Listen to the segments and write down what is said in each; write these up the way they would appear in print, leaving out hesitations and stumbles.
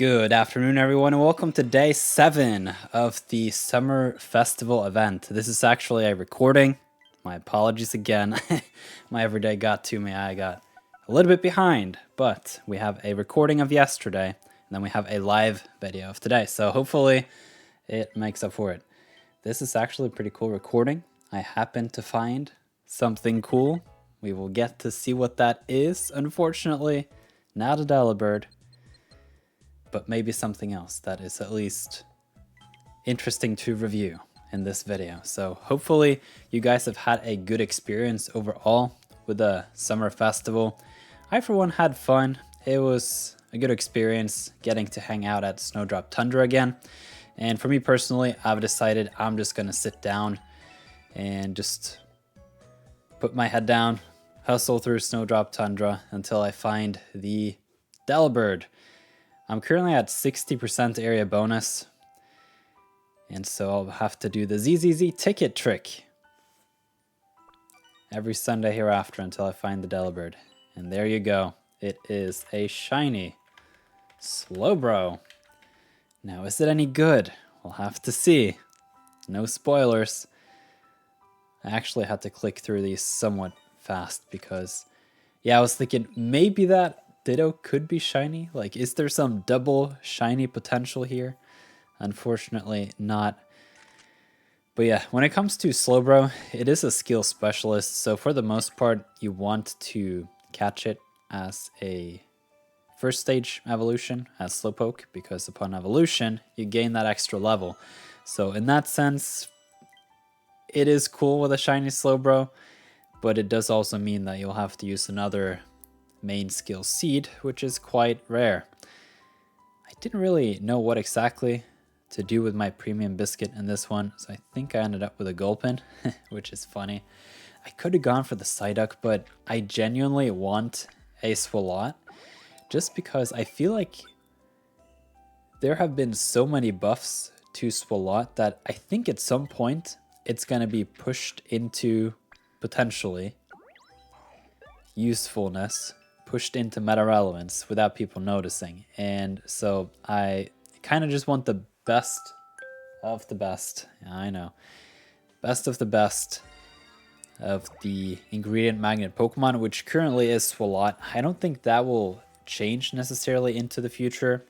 Good afternoon, everyone, and welcome to day 7 of the Summer Festival event. This is actually a recording. My apologies again. My everyday got to me. I got a little bit behind, but we have a recording of yesterday, and then we have a live video of today. So hopefully it makes up for it. This is actually a pretty cool recording. I happened to find something cool. We will get to see what that is. Unfortunately, not a Delibird, but maybe something else that is at least interesting to review in this video. So hopefully you guys have had a good experience overall with the summer festival. I for one had fun. It was a good experience getting to hang out at Snowdrop Tundra again. And for me personally, I've decided I'm just gonna sit down and just put my head down, hustle through Snowdrop Tundra until I find the Delibird. I'm currently at 60% area bonus, and so I'll have to do the ZZZ ticket trick every Sunday hereafter until I find the Delibird. And there you go. It is a shiny SLOWBRO. Now, is it any good? We'll have to see. No spoilers. I actually had to click through these somewhat fast because, yeah, I was thinking maybe that Ditto could be shiny. Like, is there some double shiny potential here? Unfortunately, not. But yeah, when it comes to SLOWBRO, it is a skill specialist. So for the most part, you want to catch it as a first stage evolution as Slowpoke, because upon evolution, you gain that extra level. So in that sense, it is cool with a shiny SLOWBRO, but it does also mean that you'll have to use another main skill seed, which is quite rare. I didn't really know what exactly to do with my premium biscuit in this one, so I think I ended up with a Gulpin, which is funny. I could have gone for the Psyduck, but I genuinely want a Swalot, just because I feel like there have been so many buffs to Swalot that I think at some point it's going to be pushed into potentially usefulness, pushed into meta relevance without people noticing. And so I kind of just want the best of the best. Yeah, I know. Best of the best of the ingredient magnet Pokemon, which currently is Swalot. I don't think that will change necessarily into the future.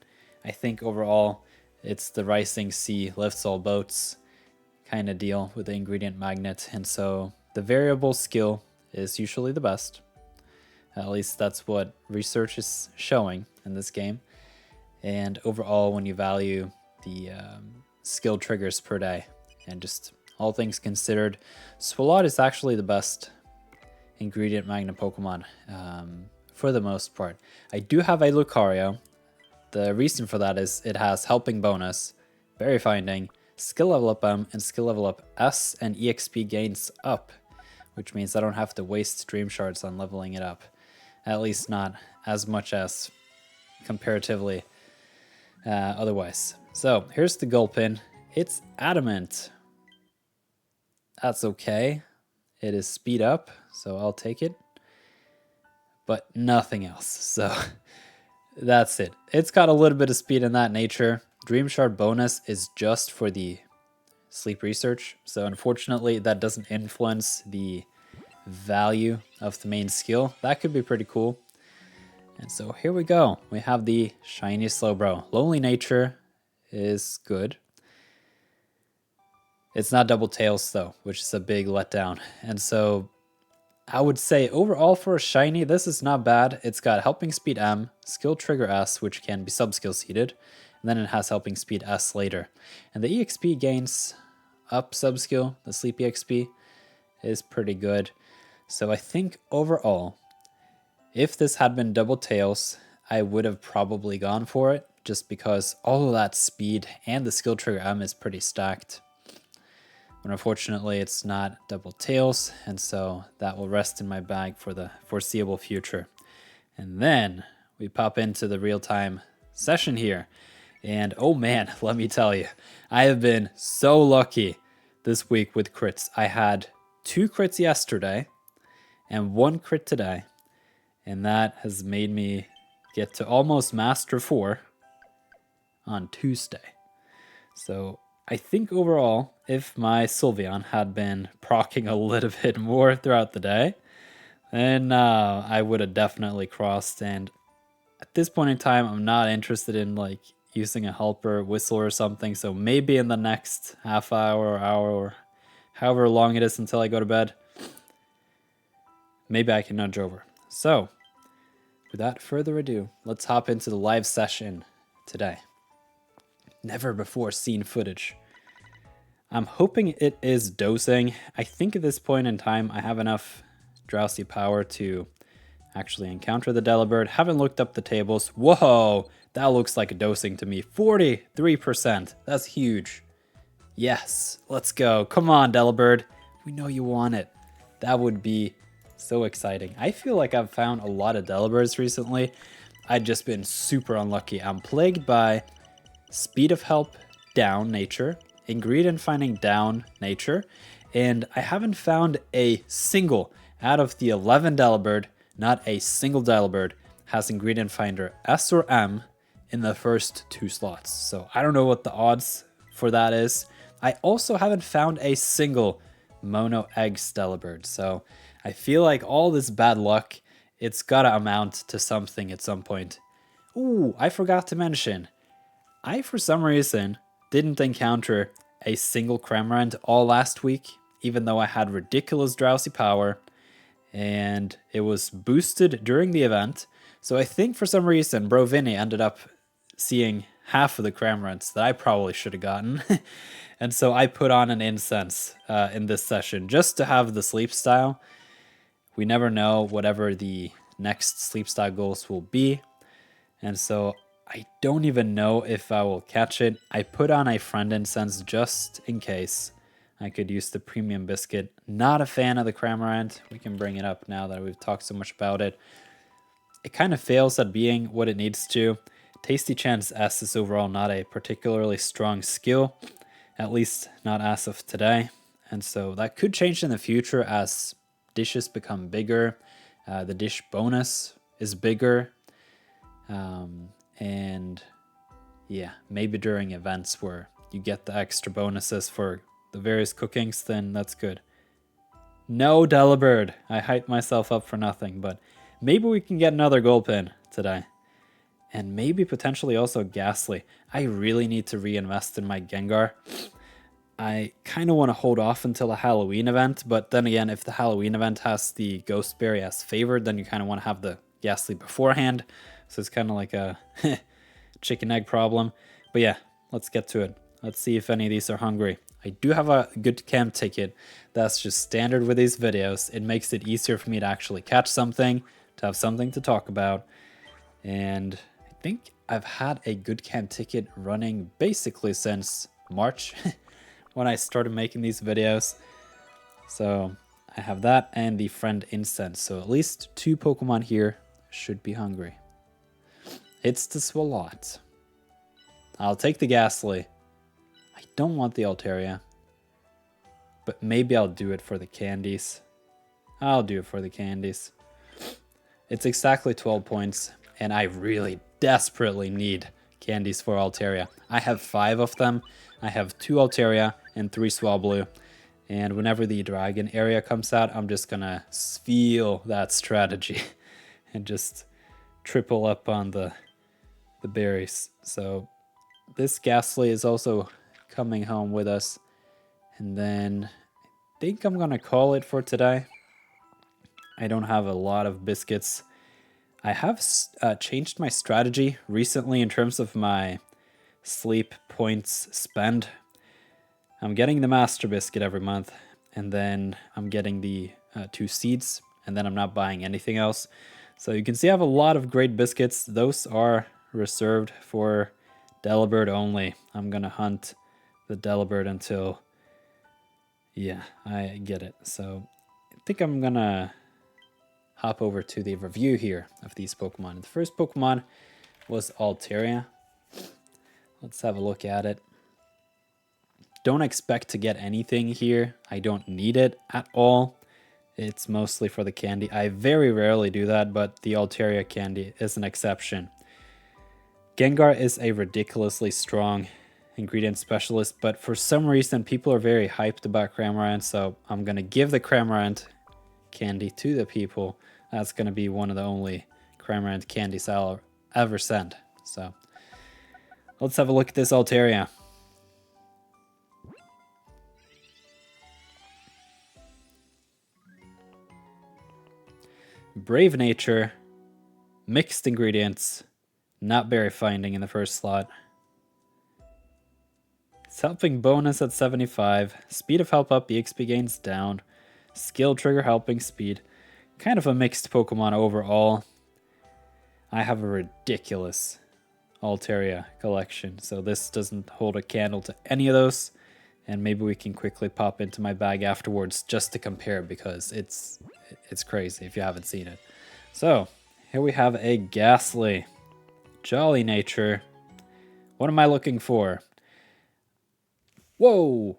I think overall it's the rising sea lifts all boats kind of deal with the ingredient magnet. And so the variable skill is usually the best. At least that's what research is showing in this game. And overall, when you value the skill triggers per day, and just all things considered, Swalot is actually the best ingredient magnet Pokemon for the most part. I do have a Lucario. The reason for that is it has Helping Bonus, Berry Finding, Skill Level Up M, and Skill Level Up S, and EXP gains up, which means I don't have to waste Dream Shards on leveling it up. At least not as much as comparatively otherwise. So here's the Gulpin. It's adamant. That's okay. It is speed up, so I'll take it. But nothing else. So that's it. It's got a little bit of speed in that nature. Dream Shard bonus is just for the sleep research. So unfortunately, that doesn't influence the value of the main skill. That could be pretty cool. And so here we go. We have the shiny SLOWBRO. Lonely Nature is good. It's not Double Tails though, which is a big letdown. And so I would say overall for a shiny, this is not bad. It's got Helping Speed M, Skill Trigger S, which can be sub-skill seeded, and then it has Helping Speed S later. And the EXP gains up sub-skill, the Sleep EXP, is pretty good. So I think overall, if this had been Double Tails, I would have probably gone for it, just because all of that speed and the Skill Trigger M is pretty stacked. But unfortunately, it's not Double Tails, and so that will rest in my bag for the foreseeable future. And then we pop into the real-time session here. And oh man, let me tell you, I have been so lucky this week with crits. I had 2 crits yesterday and 1 crit today, and that has made me get to almost Master 4 on Tuesday. So I think overall, if my Sylveon had been proccing a little bit more throughout the day, then I would have definitely crossed. And at this point in time, I'm not interested in like using a helper whistle or something. So maybe in the next half hour or hour or however long it is until I go to bed, maybe I can nudge over. So without further ado, let's hop into the live session today. Never before seen footage. I'm hoping it is dosing. I think at this point in time, I have enough drowsy power to actually encounter the Delibird. Haven't looked up the tables. Whoa, that looks like a dosing to me. 43%. That's huge. Yes, let's go. Come on, Delibird. We know you want it. That would be so exciting. I feel like I've found a lot of Delibirds recently. I've just been super unlucky. I'm plagued by speed of help down nature, ingredient finding down nature, and I haven't found a single out of the 11 Delibird, not a single Delibird has ingredient finder S or M in the first 2 slots. So I don't know what the odds for that is. I also haven't found a single mono egg Delibird. So I feel like all this bad luck, it's gotta amount to something at some point. Ooh, I forgot to mention, I for some reason didn't encounter a single Cramorant all last week, even though I had ridiculous drowsy power and it was boosted during the event. So I think for some reason Brovinnie ended up seeing half of the Cramorants that I probably should have gotten. And so I put on an incense in this session just to have the sleep style. We never know whatever the next sleep style goals will be. And so I don't even know if I will catch it. I put on a friend incense just in case. I could use the premium biscuit. Not a fan of the Cramorant. We can bring it up now that we've talked so much about it. It kind of fails at being what it needs to. Tasty Chance S is overall not a particularly strong skill, at least not as of today. And so that could change in the future as dishes become bigger. The dish bonus is bigger. And yeah, maybe during events where you get the extra bonuses for the various cookings, then that's good. No Delibird. I hyped myself up for nothing, but maybe we can get another gold pin today. And maybe potentially also Gastly. I really need to reinvest in my Gengar. I kind of want to hold off until a Halloween event, but then again, if the Halloween event has the Ghost Berry as favored, then you kind of want to have the Gastly beforehand. So it's kind of like a chicken egg problem. But yeah, let's get to it. Let's see if any of these are hungry. I do have a good camp ticket. That's just standard with these videos. It makes it easier for me to actually catch something, to have something to talk about. And I think I've had a good camp ticket running basically since March when I started making these videos. So I have that and the friend incense. So at least 2 Pokemon here should be hungry. It's the Swalot. I'll take the Gastly. I don't want the Altaria, but maybe I'll do it for the candies. I'll do it for the candies. It's exactly 12 points, and I really desperately need candies for Altaria. I have 5 of them. I have 2 Altaria and 3 Swablu, and whenever the dragon area comes out, I'm just gonna feel that strategy and just triple up on the berries. So this Gastly is also coming home with us, and then I think I'm gonna call it for today. I don't have a lot of biscuits. I have changed my strategy recently in terms of my sleep points spend. I'm getting the master biscuit every month, and then I'm getting the 2 seeds, and then I'm not buying anything else. So you can see I have a lot of great biscuits. Those are reserved for Delibird only. I'm gonna hunt the Delibird until, yeah, I get it. So I think I'm gonna hop over to the review here of these Pokemon. The first Pokemon was Altaria. Let's have a look at it. Don't expect to get anything here. I don't need it at all. It's mostly for the candy. I very rarely do that, but the Altaria candy is an exception. Gengar is a ridiculously strong ingredient specialist, but for some reason people are very hyped about Cramorant, so I'm going to give the Cramorant candy to the people. That's going to be one of the only Cramorant candies I'll ever send. So let's have a look at this Altaria. Brave Nature, mixed ingredients, not berry finding in the first slot. It's helping bonus at 75, speed of help up, EXP gains down, skill trigger helping speed. Kind of a mixed Pokemon overall. I have a ridiculous Altaria collection, so this doesn't hold a candle to any of those. And maybe we can quickly pop into my bag afterwards just to compare, because it's crazy if you haven't seen it. So here we have a Gastly, Jolly Nature. What am I looking for? Whoa!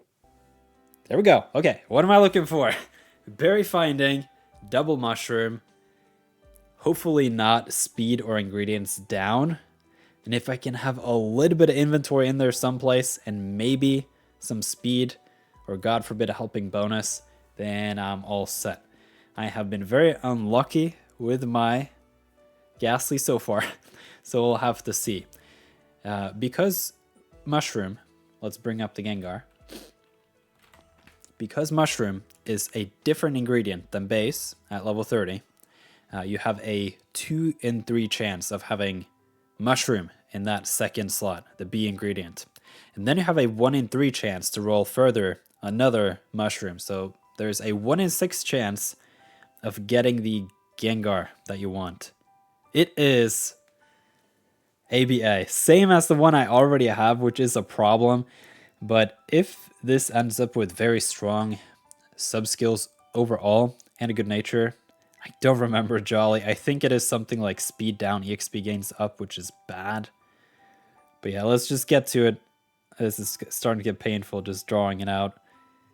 There we go. Okay, what am I looking for? Berry finding, double mushroom, hopefully not speed or ingredients down. And if I can have a little bit of inventory in there someplace and maybe some speed or God forbid a helping bonus, then I'm all set. I have been very unlucky with my Gastly so far, so we'll have to see. Because Mushroom, let's bring up the Gengar. Because Mushroom is a different ingredient than Base at level 30, you have a 2 in 3 chance of having Mushroom in that second slot, the B ingredient. And then you have a 1 in 3 chance to roll further another Mushroom. So there's a 1 in 6 chance of getting the Gengar that you want. It is ABA, same as the one I already have, which is a problem. But if this ends up with very strong sub-skills overall and a good nature, I don't remember Jolly. I think it is something like speed down, EXP gains up, which is bad. But yeah, let's just get to it. This is starting to get painful just drawing it out.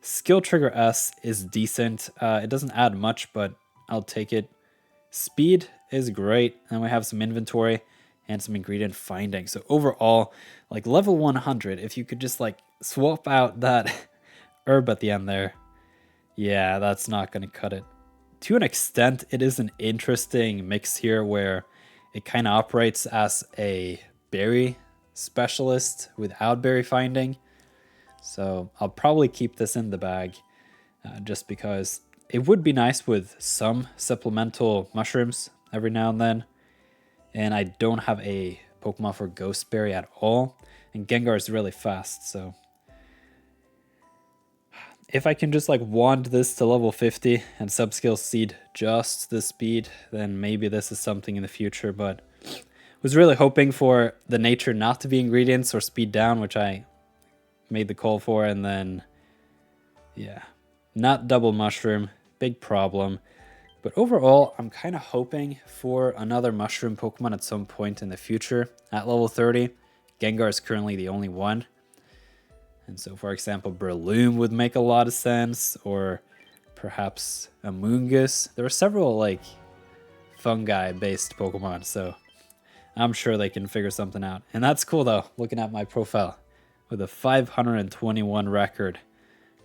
Skill trigger S is decent. It doesn't add much, but I'll take it. Speed is great. And we have some inventory and some ingredient finding. So overall, like level 100, if you could just like swap out that herb at the end there, yeah, that's not going to cut it. To an extent, it is an interesting mix here where it kind of operates as a berry specialist without berry finding. So I'll probably keep this in the bag just because it would be nice with some supplemental mushrooms every now and then. And I don't have a Pokemon for Ghost Berry at all. And Gengar is really fast, so if I can just like wand this to level 50 and subskill seed just the speed, then maybe this is something in the future. But was really hoping for the nature not to be ingredients or speed down, which I made the call for. And then, yeah, not double mushroom, big problem. But overall, I'm kind of hoping for another mushroom Pokemon at some point in the future at level 30. Gengar is currently the only one. And so, for example, Breloom would make a lot of sense, or perhaps Amoonguss. There are several like fungi-based Pokemon, so I'm sure they can figure something out. And that's cool though, looking at my profile with a 521 record,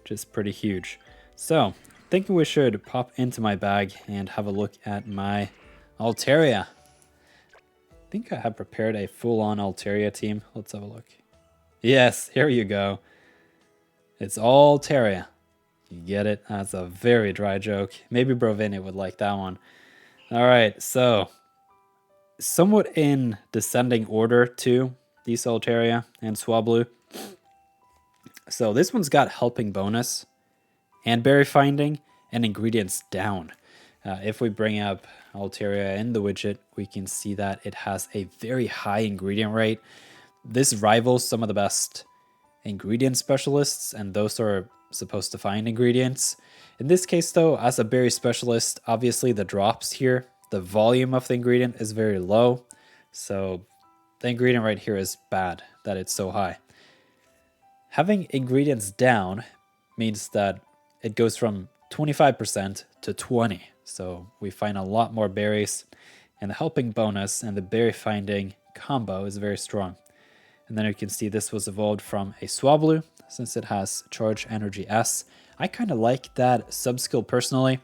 which is pretty huge. So, thinking we should pop into my bag and have a look at my Altaria. I think I have prepared a full-on Altaria team. Let's have a look. Yes, here you go. It's Altaria. You get it? That's a very dry joke. Maybe Brovinnie would like that one. All right, so somewhat in descending order too, these Altaria and Swablu. So this one's got helping bonus and berry finding and ingredients down. If we bring up Altaria in the widget, we can see that it has a very high ingredient rate. This rivals some of the best ingredient specialists, and those are supposed to find ingredients. In this case though, as a berry specialist, obviously the drops here, the volume of the ingredient is very low, so the ingredient right here is bad that it's so high. Having ingredients down means that it goes from 25% to 20%, so we find a lot more berries, and the helping bonus and the berry finding combo is very strong. And then you can see this was evolved from a SLOWBRO, since it has Charge Energy S. I kind of like that sub-skill personally,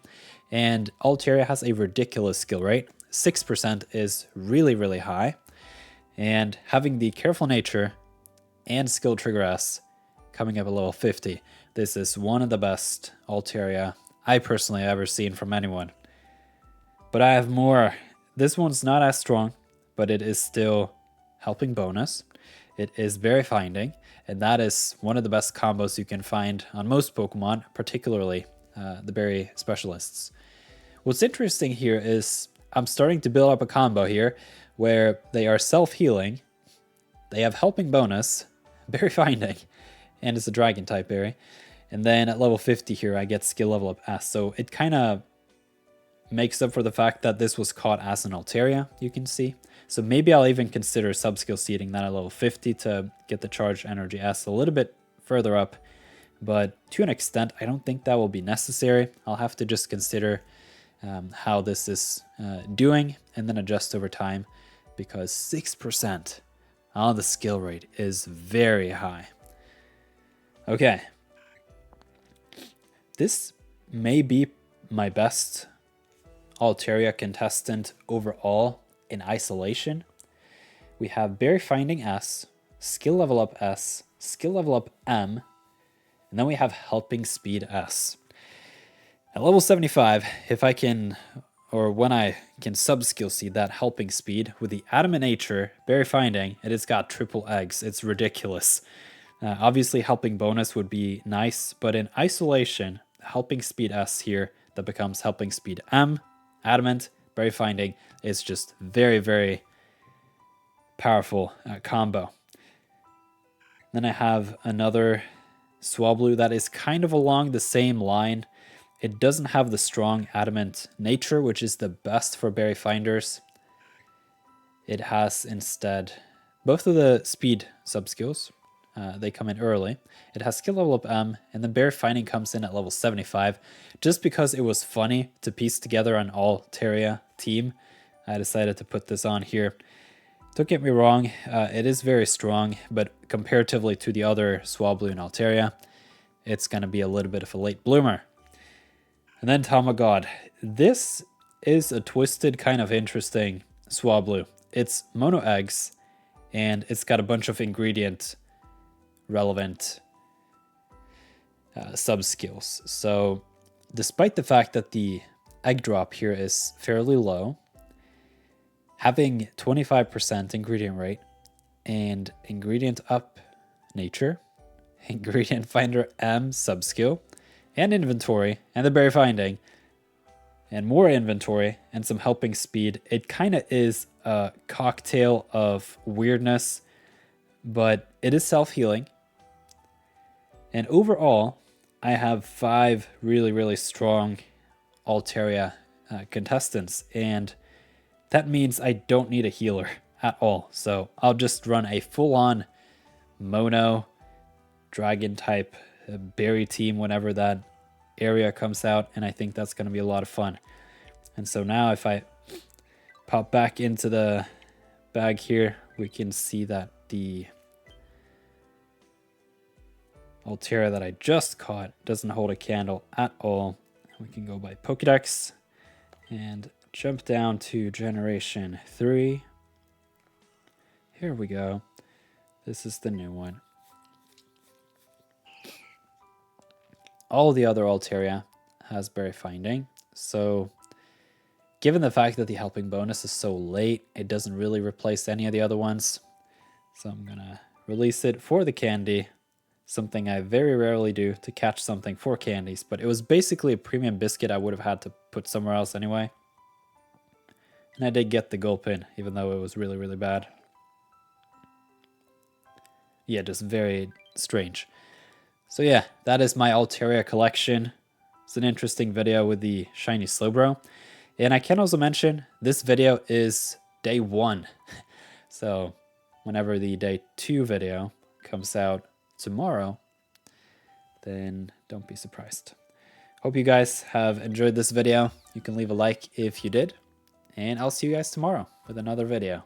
and Altaria has a ridiculous skill rate. 6% is really, really high, and having the Careful Nature and Skill Trigger S coming up at level 50, this is one of the best Altaria I personally ever seen from anyone. But I have more. This one's not as strong, but it is still helping bonus. It is Berry Finding, and that is one of the best combos you can find on most Pokemon, particularly the Berry Specialists. What's interesting here is I'm starting to build up a combo here where they are self-healing, they have helping bonus, Berry Finding, and it's a Dragon type berry. And then at level 50 here, I get skill level up S. So it kind of makes up for the fact that this was caught as an Altaria, you can see. So maybe I'll even consider sub-skill seeding that at level 50 to get the Charged Energy S a little bit further up. But to an extent, I don't think that will be necessary. I'll have to just consider how this is doing and then adjust over time, because 6% on the skill rate is very high. Okay. This may be my best Altaria contestant overall in isolation. We have Berry Finding S, Skill Level Up S, Skill Level Up M, and then we have Helping Speed S. At level 75, if I can, or when I can sub-skill seed that Helping Speed with the Adamant Nature, Berry Finding, and it's got triple eggs. It's ridiculous. Obviously, Helping Bonus would be nice, but in isolation, Helping Speed S here, that becomes Helping Speed M, Adamant, Berry Finding, is just very, very powerful combo. Then I have another SLOWBRO that is kind of along the same line. It doesn't have the strong Adamant Nature, which is the best for Berry Finders. It has instead both of the speed sub-skills. They come in early. It has skill level up M, and then Berry Finding comes in at level 75. Just because it was funny to piece together an Altaria team, I decided to put this on here. Don't get me wrong, it is very strong, but comparatively to the other SLOWBRO and Altaria, it's going to be a little bit of a late bloomer. And then Tamagod. This is a twisted, kind of interesting SLOWBRO. It's mono eggs, and it's got a bunch of ingredient relevant sub skills. So despite the fact that the egg drop here is fairly low, having 25% ingredient rate and ingredient up nature, ingredient finder M sub skill, and inventory, and the Berry Finding, and more inventory, and some helping speed, it kind of is a cocktail of weirdness, but it is self-healing. And overall, I have 5 really, really strong Altaria contestants, and that means I don't need a healer at all. So I'll just run a full-on mono dragon type berry team whenever that area comes out, and I think that's going to be a lot of fun. And so now if I pop back into the bag here, we can see that the Altaria that I just caught doesn't hold a candle at all. We can go by Pokedex and jump down to Generation 3. Here we go. This is the new one. All the other Altaria has Berry Finding, so given the fact that the helping bonus is so late, it doesn't really replace any of the other ones. So I'm gonna release it for the candy, something I very rarely do to catch something for candies, but it was basically a premium biscuit I would have had to put somewhere else anyway. And I did get the Gulpin, even though it was really, really bad. Yeah, just very strange. So yeah, that is my Altaria collection. It's an interesting video with the shiny SLOWBRO. And I can also mention, this video is day 1. So whenever the day 2 video comes out tomorrow, then don't be surprised. Hope you guys have enjoyed this video. You can leave a like if you did. And I'll see you guys tomorrow with another video.